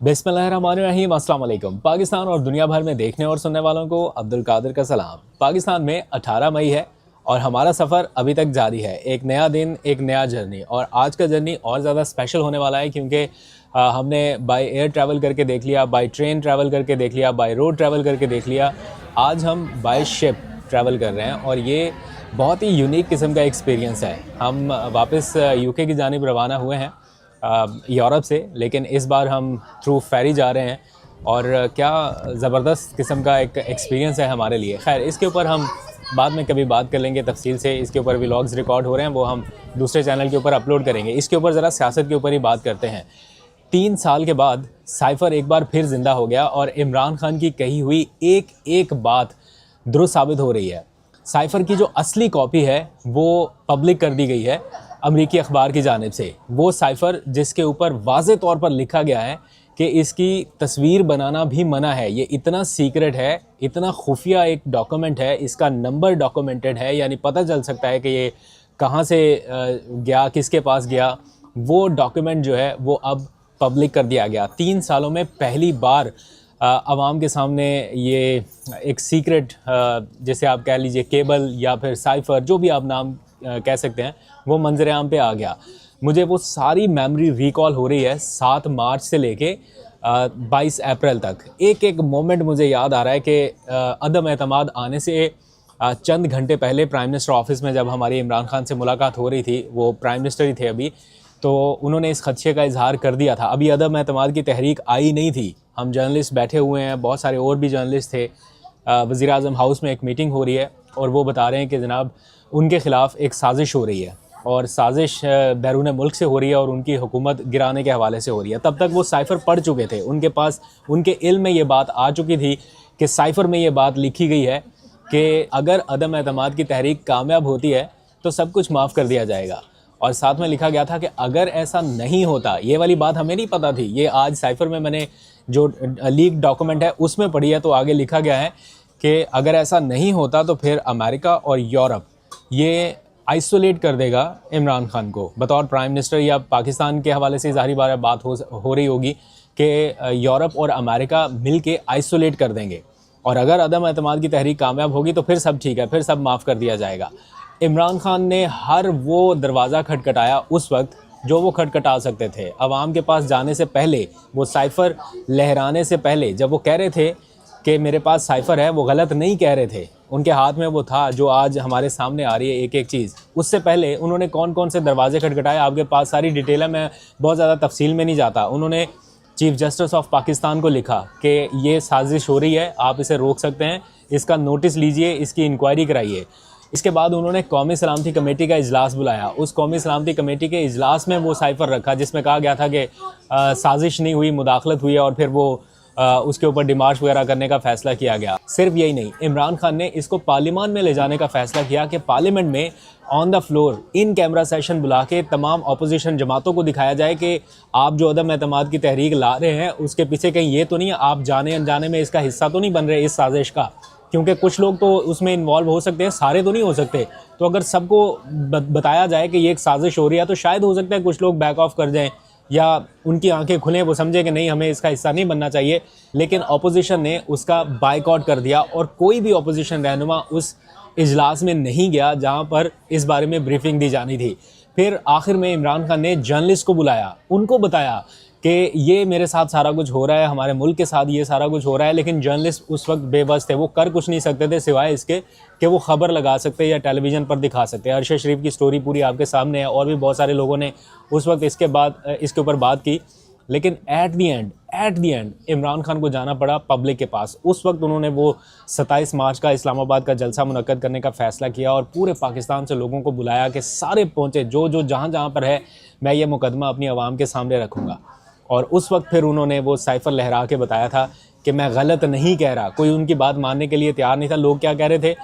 बिस्मिल्लाहिर्रहमानिर्रहीम, अस्सलाम वालेकुम। पाकिस्तान और दुनिया भर में देखने और सुनने वालों को अब्दुल कादिर का सलाम। पाकिस्तान में 18 मई है और हमारा सफ़र अभी तक जारी है। एक नया दिन, एक नया जर्नी, और आज का जर्नी और ज़्यादा स्पेशल होने वाला है क्योंकि हमने बाय एयर ट्रैवल करके देख लिया, बाय ट्रेन ट्रैवल करके देख लिया, बाय रोड ट्रैवल करके देख लिया। आज हम बाय शिप ट्रैवल कर रहे हैं और ये बहुत ही यूनिक किस्म का एक्सपीरियंस है। हम वापस यूके की जानिब रवाना हुए हैं यूरोप से, लेकिन इस बार हम थ्रू फेरी जा रहे हैं और क्या ज़बरदस्त किस्म का एक एक्सपीरियंस है हमारे लिए। खैर, इसके ऊपर हम बाद में कभी बात कर लेंगे तफसील से। इसके ऊपर व्लॉग्स रिकॉर्ड हो रहे हैं, वो हम दूसरे चैनल के ऊपर अपलोड करेंगे। इसके ऊपर ज़रा सियासत के ऊपर ही बात करते हैं। 3 साल के बाद साइफ़र एक बार फिर ज़िंदा हो गया और इमरान खान की कही हुई एक एक बात दुरुस्त साबित हो रही है। साइफ़र की जो असली कॉपी है वो पब्लिक कर दी गई है अमरीकी अखबार की जानिब से। वो साइफ़र जिसके ऊपर वाज़े तौर पर लिखा गया है कि इसकी तस्वीर बनाना भी मना है, ये इतना सीक्रेट है, इतना खुफिया एक डॉक्यूमेंट है, इसका नंबर डॉक्यूमेंटेड है, यानी पता चल सकता है कि ये कहाँ से गया, किसके पास गया। वो डॉक्यूमेंट जो है वो अब पब्लिक कर दिया गया। 3 सालों में पहली बार आवाम के सामने ये एक सीक्रेट, जैसे आप कह लीजिए केबल या फिर साइफ़र, जो भी आप नाम कह सकते हैं, वो मंजर आम पे आ गया। मुझे वो सारी मेमोरी रिकॉल हो रही है 7 मार्च से लेके 22 अप्रैल तक। एक एक मोमेंट मुझे याद आ रहा है कि अदम एतमाद आने से चंद घंटे पहले प्राइम मिनिस्टर ऑफिस में जब हमारी इमरान खान से मुलाकात हो रही थी, वो प्राइम मिनिस्टर ही थे अभी, तो उन्होंने इस खदशे का इजहार कर दिया था। अभी अदम एतमाद की तहरीक आई नहीं थी, हम जर्नलिस्ट बैठे हुए हैं, बहुत सारे और भी जर्नलिस्ट थे। वज़ीर आज़म हाउस में एक मीटिंग हो रही है और वो बता रहे हैं कि जनाब उनके ख़िलाफ़ एक साजिश हो रही है और साजिश बैरून मुल्क से हो रही है और उनकी हुकूमत गिराने के हवाले से हो रही है। तब तक वो साइफ़र पढ़ चुके थे, उनके पास, उनके इल्म में ये बात आ चुकी थी कि साइफ़र में ये बात लिखी गई है कि अगर अदम एतमाद की तहरीक कामयाब होती है तो सब कुछ माफ़ कर दिया जाएगा। और साथ में लिखा गया था कि अगर ऐसा नहीं होता, ये वाली बात हमें नहीं पता थी, ये आज साइफ़र में मैंने जो लीक डॉक्यूमेंट है उसमें पढ़ी है, तो आगे लिखा गया है कि अगर ऐसा नहीं होता तो फिर अमेरिका और यूरोप ये आइसोलेट कर देगा इमरान खान को बतौर प्राइम मिनिस्टर। या पाकिस्तान के हवाले से ज़ाहिर बात हो रही होगी कि यूरोप और अमेरिका मिल के आइसोलेट कर देंगे, और अगर अदम एतमाद की तहरीक कामयाब होगी तो फिर सब ठीक है, फिर सब माफ़ कर दिया जाएगा। इमरान खान ने हर वो दरवाज़ा खटखटाया उस वक्त जो वो खटखटा सकते थे। अवाम के पास जाने से पहले, वो साइफ़र लहराने से पहले, जब वो कह रहे थे कि मेरे पास साइफ़र है, वो गलत नहीं कह रहे थे, उनके हाथ में वो था जो आज हमारे सामने आ रही है एक एक चीज़। उससे पहले उन्होंने कौन कौन से दरवाजे खटखटाए, आपके पास सारी डिटेल है, मैं बहुत ज़्यादा तफसील में नहीं जाता। उन्होंने चीफ़ जस्टिस ऑफ पाकिस्तान को लिखा कि ये साजिश हो रही है, आप इसे रोक सकते हैं, इसका नोटिस लीजिए, इसकी इंक्वायरी कराइए। इसके बाद उन्होंने कौमी सलामती कमेटी का इजलास बुलाया। उस कौमी सलामती कमेटी के इजलास में वो साइफ़र रखा जिसमें कहा गया था कि साजिश नहीं हुई, मुदाखलत हुई, और फिर वो उसके ऊपर डिमार्च वगैरह करने का फ़ैसला किया गया। सिर्फ यही नहीं, इमरान खान ने इसको पार्लियामान में ले जाने का फ़ैसला किया कि पार्लियामेंट में on the floor in camera session बुला के तमाम अपोजिशन जमातों को दिखाया जाए कि आप जो अदम एतमाद की तहरीक ला रहे हैं उसके पीछे कहीं ये तो नहीं, आप जाने अनजाने में इसका हिस्सा तो नहीं बन रहे इस साजिश का, क्योंकि कुछ लोग तो उसमें इन्वॉल्व हो सकते हैं, सारे तो नहीं हो सकते। तो अगर सबको बताया जाए कि ये एक साजिश हो रही है तो शायद हो सकता है कुछ लोग बैक ऑफ कर जाएं या उनकी आंखें खुलें, वो समझे कि नहीं, हमें इसका हिस्सा नहीं बनना चाहिए। लेकिन अपोजिशन ने उसका बायकॉट कर दिया और कोई भी अपोजिशन रहनुमा उस इजलास में नहीं गया जहां पर इस बारे में ब्रीफिंग दी जानी थी। फिर आखिर में इमरान खान ने जर्नलिस्ट को बुलाया, उनको बताया कि ये मेरे साथ सारा कुछ हो रहा है, हमारे मुल्क के साथ ये सारा कुछ हो रहा है। लेकिन जर्नलिस्ट उस वक्त बेबस थे, वो कर कुछ नहीं सकते थे सिवाय इसके कि वो ख़बर लगा सकते या टेलीविज़न पर दिखा सकते। अरशद शरीफ की स्टोरी पूरी आपके सामने है, और भी बहुत सारे लोगों ने उस वक्त इसके ऊपर बात की। लेकिन at the and Imran Khan को जाना पड़ा पब्लिक के पास। उस वक्त उन्होंने वो 27 मार्च का इस्लामाबाद का जलसा मुनक्कद करने का फ़ैसला किया और पूरे पाकिस्तान से लोगों को बुलाया कि सारे पहुँचे, जो जो जहाँ पर है, मैं ये मुकदमा अपनी आवाम के सामने रखूँगा। और उस वक्त फिर उन्होंने वो साइफ़र लहरा के बताया था कि मैं गलत नहीं कह रहा। कोई उनकी बात मानने के लिए तैयार नहीं था। लोग क्या कह रहे थे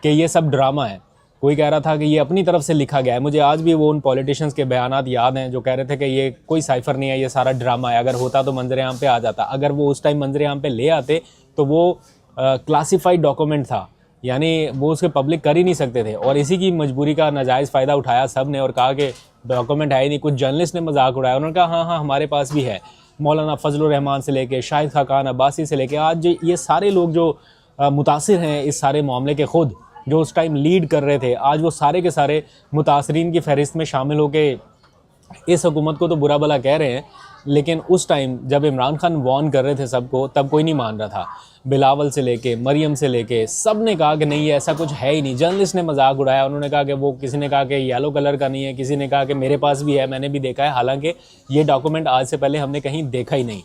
कि ये सब ड्रामा है, कोई कह रहा था कि ये अपनी तरफ से लिखा गया है। मुझे आज भी वो उन पॉलिटिशियंस के बयानात याद हैं जो कह रहे थे कि ये कोई साइफ़र नहीं है, ये सारा ड्रामा है, अगर होता तो मंजर आम पे आ जाता। अगर वो उस टाइम मंजर आम पे ले आते तो वो क्लासीफाइड डॉक्यूमेंट था, यानी वो उसके पब्लिक कर ही नहीं सकते थे। और इसी की मजबूरी का नाजायज़ फ़ायदा उठाया सब ने और कहा कि डॉक्यूमेंट है ही नहीं। कुछ जर्नलिस्ट ने मजाक उड़ाया, उन्होंने कहा हाँ हमारे पास भी है। मौलाना फजलुर रहमान से लेके शाहिद खाकान अब्बासी से लेके आज ये सारे लोग जो मुतासिर हैं इस सारे मामले के, ख़ुद जो उस टाइम लीड कर रहे थे, आज वो सारे के सारे मुतासरीन की फहरिस्त में शामिल होके इस हुकूमत को तो बुरा भला कह रहे हैं। लेकिन उस टाइम जब इमरान खान वार्न कर रहे थे सबको, तब कोई नहीं मान रहा था। बिलावल से लेके मरियम से लेके सब ने कहा कि नहीं ऐसा कुछ है ही नहीं। जर्नलिस्ट ने मजाक उड़ाया, उन्होंने कहा कि वो, किसी ने कहा कि येलो कलर का नहीं है, किसी ने कहा कि मेरे पास भी है, मैंने भी देखा है, हालांकि ये डॉक्यूमेंट आज से पहले हमने कहीं देखा ही नहीं।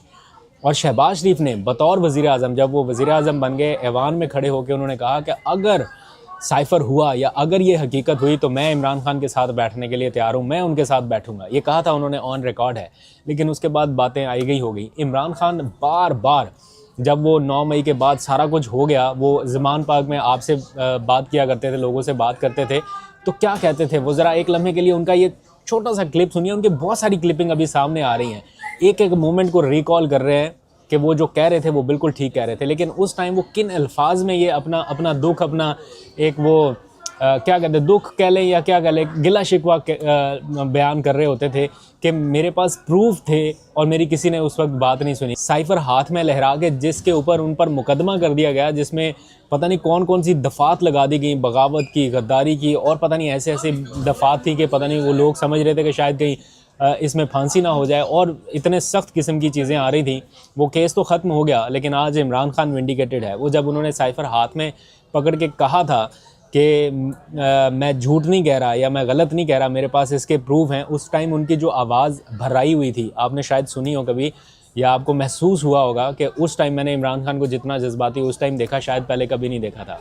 और शहबाज शरीफ ने बतौर वज़ीर आज़म, जब वो वज़ीर आज़म बन गए, ऐवान में खड़े होकर उन्होंने कहा कि अगर साइफ़र हुआ या अगर ये हकीकत हुई तो मैं इमरान खान के साथ बैठने के लिए तैयार हूँ, मैं उनके साथ बैठूंगा। ये कहा था उन्होंने, ऑन रिकॉर्ड है। लेकिन उसके बाद बातें आई गई हो गई। इमरान खान बार बार, जब वो 9 मई के बाद सारा कुछ हो गया, वो ज़मान पार्क में आपसे बात किया करते थे, लोगों से बात करते थे, तो क्या कहते थे वो, ज़रा एक लम्हे के लिए उनका ये छोटा सा क्लिप सुनिए। उनकी बहुत सारी क्लिपिंग अभी सामने आ रही हैं, एक एक मोमेंट को रिकॉल कर रहे हैं कि वो जो कह रहे थे वो बिल्कुल ठीक कह रहे थे। लेकिन उस टाइम वो किन अल्फाज में ये अपना दुख, अपना एक वो क्या कहते हैं, दुख कह लें या क्या कह लें, गिला शिकवा बयान कर रहे होते थे कि मेरे पास प्रूफ थे और मेरी किसी ने उस वक्त बात नहीं सुनी। साइफ़र हाथ में लहरा के जिसके ऊपर उन पर मुकदमा कर दिया गया, जिसमें पता नहीं कौन कौन सी दफ़ात लगा दी गई, बगावत की, गद्दारी की, और पता नहीं ऐसे ऐसे दफ़ात थी कि पता नहीं वो लोग समझ रहे थे कि शायद कहीं इसमें फांसी ना हो जाए, और इतने सख्त किस्म की चीज़ें आ रही थी। वो केस तो ख़त्म हो गया, लेकिन आज इमरान खान विंडिकेटेड है। वो जब उन्होंने साइफ़र हाथ में पकड़ के कहा था कि मैं झूठ नहीं कह रहा या मैं गलत नहीं कह रहा, मेरे पास इसके प्रूफ हैं, उस टाइम उनकी जो आवाज़ भर्राई हुई थी, आपने शायद सुनी हो कभी या आपको महसूस हुआ होगा कि उस टाइम मैंने इमरान खान को जितना जज्बाती उस टाइम देखा, शायद पहले कभी नहीं देखा था।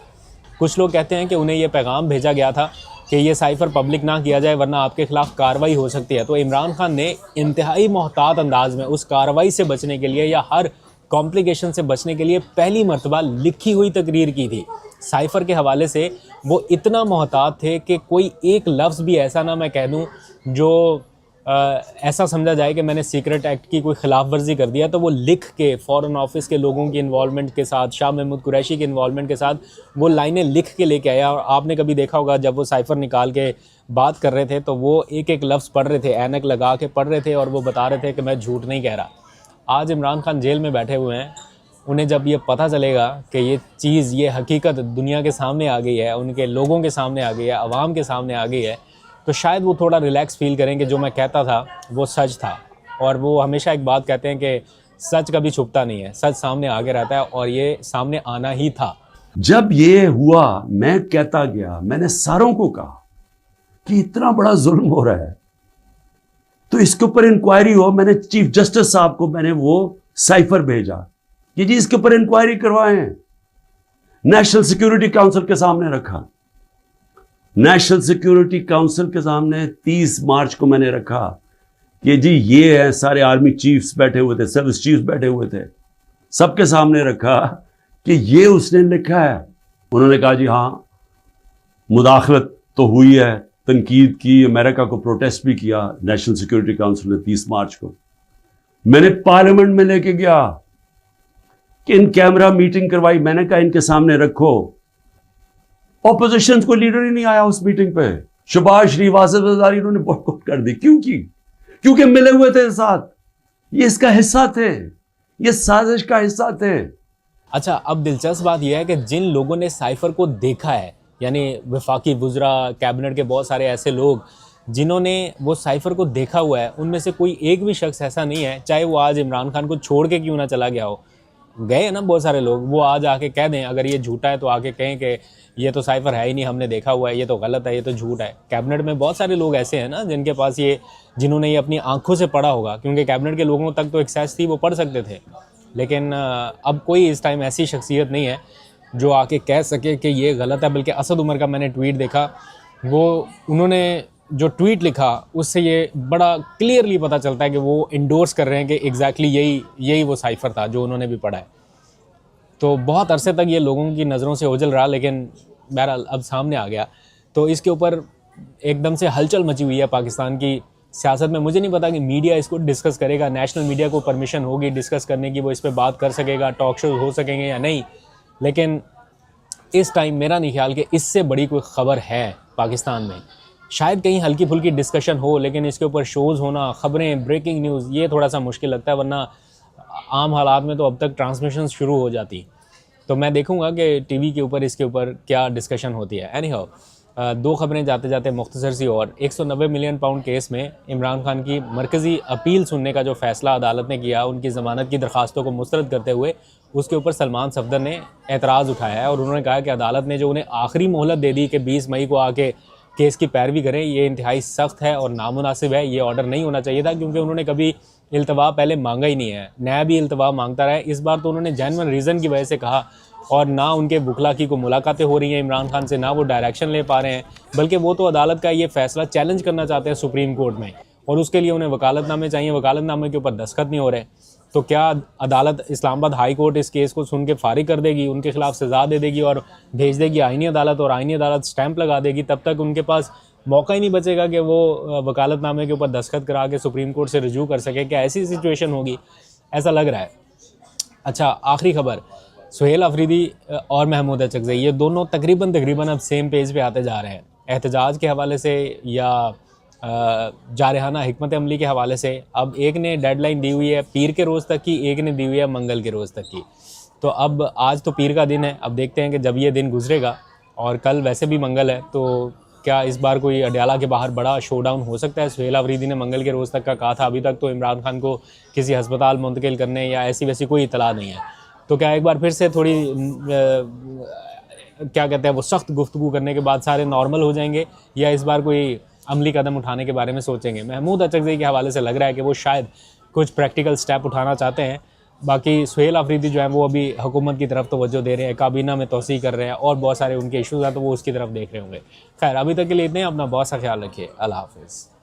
कुछ लोग कहते हैं कि उन्हें ये पैगाम भेजा गया था कि ये साइफ़र पब्लिक ना किया जाए वरना आपके ख़िलाफ़ कार्रवाई हो सकती है। तो इमरान खान ने इंतहाई मोहतात अंदाज में उस कार्रवाई से बचने के लिए या हर कॉम्प्लिकेशन से बचने के लिए पहली मरतबा लिखी हुई तकरीर की थी। साइफ़र के हवाले से वो इतना मोहतात थे कि कोई एक लफ्ज़ भी ऐसा ना मैं कह दूँ जो ऐसा समझा जाए कि मैंने सीक्रेट एक्ट की कोई ख़िलाफ़ वर्जी कर दिया, तो वो लिख के फ़ॉरेन ऑफिस के लोगों की इन्वॉल्वमेंट के साथ, शाह महमूद कुरैशी के इन्वॉल्वमेंट के साथ वो लाइनें लिख के लेके आया। और आपने कभी देखा होगा जब वो साइफ़र निकाल के बात कर रहे थे तो वो एक एक लफ्ज़ पढ़ रहे थे, ऐनक लगा के पढ़ रहे थे, और वो बता रहे थे कि मैं झूठ नहीं कह रहा। आज इमरान खान जेल में बैठे हुए हैं, उन्हें जब ये पता चलेगा कि ये चीज़, ये हकीकत दुनिया के सामने आ गई है, उनके लोगों के सामने आ गई है, आवाम के सामने आ गई है, तो शायद वो थोड़ा रिलैक्स फील करेंगे। जो मैं कहता था वो सच था। और वो हमेशा एक बात कहते हैं कि सच कभी छुपता नहीं है, सच सामने आगे रहता है, और ये सामने आना ही था। जब ये हुआ मैं कहता गया, मैंने सारों को कहा कि इतना बड़ा जुल्म हो रहा है तो इसके ऊपर इंक्वायरी हो। मैंने चीफ जस्टिस साहब को मैंने वो साइफर भेजा कि जी इसके ऊपर इंक्वायरी करवाएं। नेशनल सिक्योरिटी काउंसिल के सामने रखा, नेशनल सिक्योरिटी काउंसिल के सामने 30 मार्च को मैंने रखा कि जी ये है, सारे आर्मी चीफ्स बैठे हुए थे, सर्विस चीफ्स बैठे हुए थे, सबके सामने रखा कि ये उसने लिखा है। उन्होंने कहा जी हाँ, मुदाखलत तो हुई है, तनकीद की, अमेरिका को प्रोटेस्ट भी किया नेशनल सिक्योरिटी काउंसिल ने 30 मार्च को। मैंने पार्लियामेंट में लेके गया कि इन कैमरा मीटिंग करवाई, मैंने कहा इनके सामने रखो। ऑपोजिशन को लीडर ही नहीं आया उस मीटिंग पे। शहबाज शरीफ, आसिफ ज़रदारी, इन्होंने बॉयकॉट कर दी। क्योंकि मिले हुए थे साथ, ये इसका हिस्सा थे, ये साजिश का हिस्सा थे। अच्छा, अब दिलचस्प बात यह है कि जिन लोगों ने साइफ़र को देखा है, यानी वफाकी वुज़रा, कैबिनेट के बहुत सारे ऐसे लोग जिन्होंने वो साइफ़र को देखा हुआ है, उनमें से कोई एक भी शख्स ऐसा नहीं है, चाहे वो आज इमरान खान को छोड़ के क्यों ना चला गया हो। गए हैं ना बहुत सारे लोग, वो आज आके कह दें, अगर ये झूठा है तो आके कहें कि ये तो साइफ़र है ही नहीं, हमने देखा हुआ है, ये तो गलत है, ये तो झूठ है। कैबिनेट में बहुत सारे लोग ऐसे हैं ना जिनके पास ये, जिन्होंने ये अपनी आंखों से पढ़ा होगा, क्योंकि कैबिनेट के लोगों तक तो एक्सेस थी, वो पढ़ सकते थे। लेकिन अब कोई इस टाइम ऐसी शख्सियत नहीं है जो आके कह सके कि ये गलत है। बल्कि असद उमर का मैंने ट्वीट देखा, वो उन्होंने जो ट्वीट लिखा उससे ये बड़ा क्लियरली पता चलता है कि वो इंडोर्स कर रहे हैं कि एग्जैक्टली यही वो साइफ़र था जो उन्होंने भी पढ़ा है। तो बहुत अरसे तक ये लोगों की नज़रों से ओझल रहा, लेकिन बहरहाल अब सामने आ गया। तो इसके ऊपर एकदम से हलचल मची हुई है पाकिस्तान की सियासत में। मुझे नहीं पता कि मीडिया इसको डिस्कस करेगा, नेशनल मीडिया को परमिशन होगी डिस्कस करने की, वो इस पर बात कर सकेगा, टॉक शो हो सकेंगे या नहीं। लेकिन इस टाइम मेरा नहीं ख्याल कि इससे बड़ी कोई ख़बर है पाकिस्तान में शायद कहीं हल्की फुल्की डिस्कशन हो, लेकिन इसके ऊपर शोज़ होना, ख़बरें, ब्रेकिंग न्यूज़, ये थोड़ा सा मुश्किल लगता है, वरना आम हालात में तो अब तक ट्रांसमिशन शुरू हो जाती। तो मैं देखूंगा कि टीवी के ऊपर इसके ऊपर क्या डिस्कशन होती है। एनी हाउ, दो खबरें जाते जाते मुख्तसर सी और 190 मिलियन पाउंड केस में इमरान खान की मरकज़ी अपील सुनने का जो फ़ैसला अदालत ने किया, उनकी ज़मानत की दरख्वास्तों को मुस्तरद करते हुए, उसके ऊपर सलमान सफदर ने एतराज़ उठाया है और उन्होंने कहा कि अदालत ने जो उन्हें आखिरी मोहलत दे दी कि 20 मई को आके केस की पैरवी करें, ये इंतहाई सख्त है और नामुनासिब है। ये ऑर्डर नहीं होना चाहिए था, क्योंकि उन्होंने कभी इल्तवा पहले मांगा ही नहीं है, न्याय भी इल्तवा मांगता रहा है। इस बार तो उन्होंने जेन्युइन रीज़न की वजह से कहा, और ना उनके वकला की को मुलाकातें हो रही हैं इमरान खान से, ना वो डायरेक्शन ले पा रहे हैं, बल्कि वो तो अदालत का ये फ़ैसला चैलेंज करना चाहते हैं सुप्रीम कोर्ट में, और उसके लिए उन्हें वकालतनामे चाहिए, वकालतनामे के ऊपर दस्तखत नहीं हो रहे। तो क्या अदालत इस्लामाबाद हाई कोर्ट इस केस को सुन के फारिग कर देगी, उनके खिलाफ सज़ा दे देगी और भेज देगी आईनी अदालत, और आईनी अदालत स्टैंप लगा देगी? तब तक उनके पास मौका ही नहीं बचेगा कि वो वकालतनामे के ऊपर दस्तखत करा के सुप्रीम कोर्ट से रजू कर सके। क्या ऐसी सिचुएशन होगी? ऐसा लग रहा है। अच्छा, आखिरी खबर, सुहेल अफरीदी और महमूद अचकज़ई, ये दोनों तकरीबन अब सेम पेज पे आते जा रहे हैं, एहतजाज के हवाले से या जारहाना हिकमत अमली के हवाले से। अब एक ने डेडलाइन दी हुई है पीर के रोज़ तक की, एक ने दी हुई है मंगल के रोज़ तक की। तो अब आज तो पीर का दिन है, अब देखते हैं कि जब ये दिन गुजरेगा, और कल वैसे भी मंगल है, तो क्या इस बार कोई अडयाला के बाहर बड़ा शोडाउन हो सकता है? सुहेल अफरीदी ने मंगल के रोज़ तक का कहा था, अभी तक तो इमरान खान को किसी हस्पताल मुंतकिल करने या ऐसी वैसी कोई इतला नहीं है। तो क्या एक बार फिर से थोड़ी क्या कहते हैं वो सख्त गुफ्तगू करने के बाद सारे नॉर्मल हो जाएंगे, या इस बार कोई अमली कदम उठाने के बारे में सोचेंगे? महमूद अचकज़ई के हवाले से लग रहा है कि वो शायद कुछ प्रैक्टिकल स्टेप उठाना चाहते हैं। बाकी सुहेल अफरीदी जो है वो अभी हुकूमत की तरफ तवज्जो दे रहे हैं, काबीना में तोसी कर रहे हैं, और बहुत सारे उनके इशूज़ हैं, तो वो उसकी तरफ देख रहे होंगे। खैर, अभी तक के लिए इतने, अपना बहुत सा ख्याल रखिए। अल्लाह हाफ़िज़।